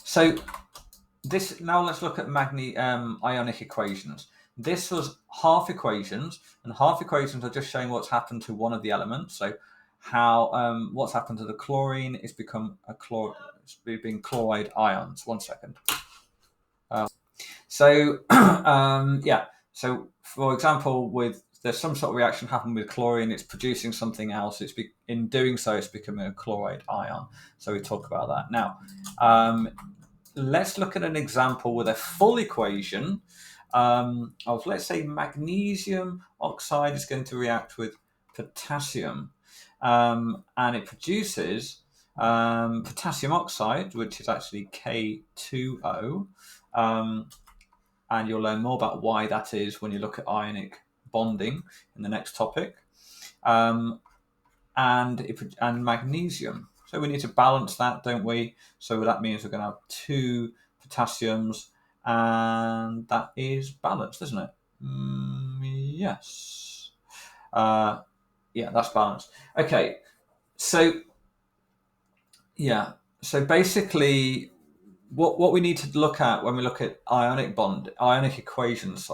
So now let's look at ionic equations. This was half equations, and half equations are just showing what's happened to one of the elements. So how what's happened to the chlorine is become it's been chloride ions. 1 second. So for example, there's some sort of reaction happened with chlorine, it's producing something else. In doing so, it's becoming a chloride ion. So we talk about that now. Let's look at an example with a full equation of, let's say, magnesium oxide is going to react with potassium, and it produces potassium oxide, which is actually K2O, and you'll learn more about why that is when you look at ionic bonding in the next topic, and magnesium. So we need to balance that, don't we? So that means we're going to have 2 potassiums, and that is balanced, isn't it? Yes. Yeah, that's balanced. Okay. So basically, what we need to look at when we look at ionic equations,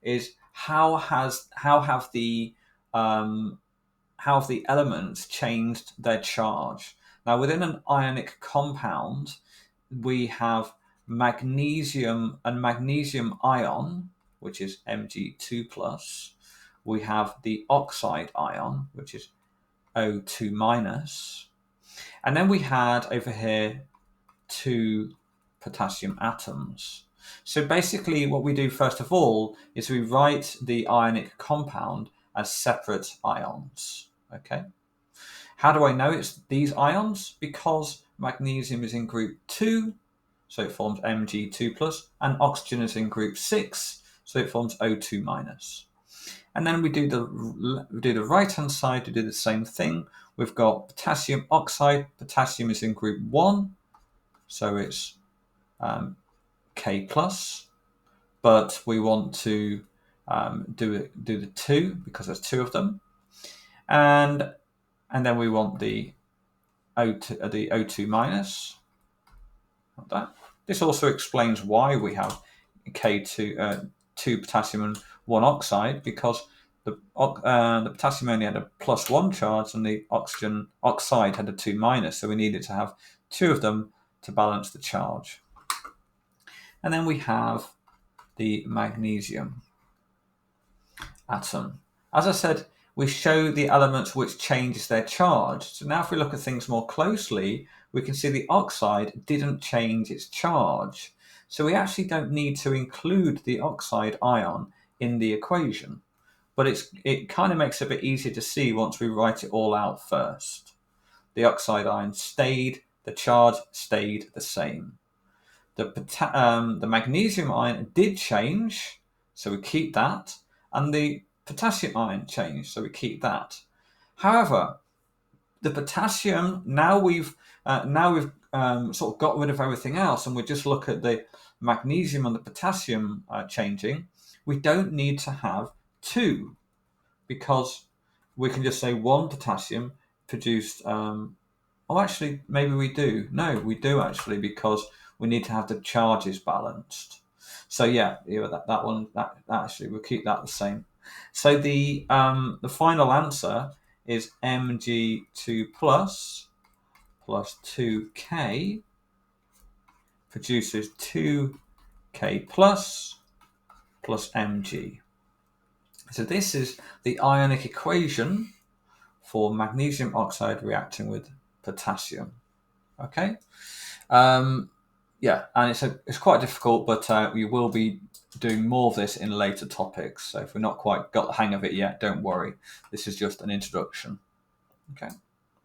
is how have the elements changed their charge. Now, within an ionic compound, we have magnesium and magnesium ion, which is Mg2+. We have the oxide ion, which is O2-. And then we had over here 2 potassium atoms. So basically what we do first of all is we write the ionic compound as separate ions. Okay. How do I know it's these ions? Because magnesium is in group 2, so it forms Mg2+, and oxygen is in group 6, so it forms O2-. And then we do the right-hand side to do the same thing. We've got potassium oxide. Potassium is in group 1, so it's K+, but we want to do the 2 because there's 2 of them, and then we want the O2-. Like that. This also explains why we have K2 2 potassium and 1 oxide, because the potassium only had a +1 charge and the oxide had a 2-, so we needed to have 2 of them to balance the charge. And then we have the magnesium atom. As I said, we show the elements which changes their charge. So now if we look at things more closely, we can see the oxide didn't change its charge. So we actually don't need to include the oxide ion in the equation. But it kind of makes it a bit easier to see once we write it all out first. The oxide ion stayed, the charge stayed the same. The magnesium ion did change, so we keep that, and the potassium ion changed, so we keep that. However, the potassium, now we've sort of got rid of everything else, and we just look at the magnesium and the potassium changing. We don't need to have 2, because we can just say 1 potassium produced. Actually, maybe we do. No, we do actually, because we need to have the charges balanced. So that actually we'll keep that the same. So the final answer is Mg2 plus 2K produces 2K plus Mg. So this is the ionic equation for magnesium oxide reacting with potassium. Okay. And it's quite difficult, but we will be doing more of this in later topics. So if we're not quite got the hang of it yet, don't worry. This is just an introduction. Okay.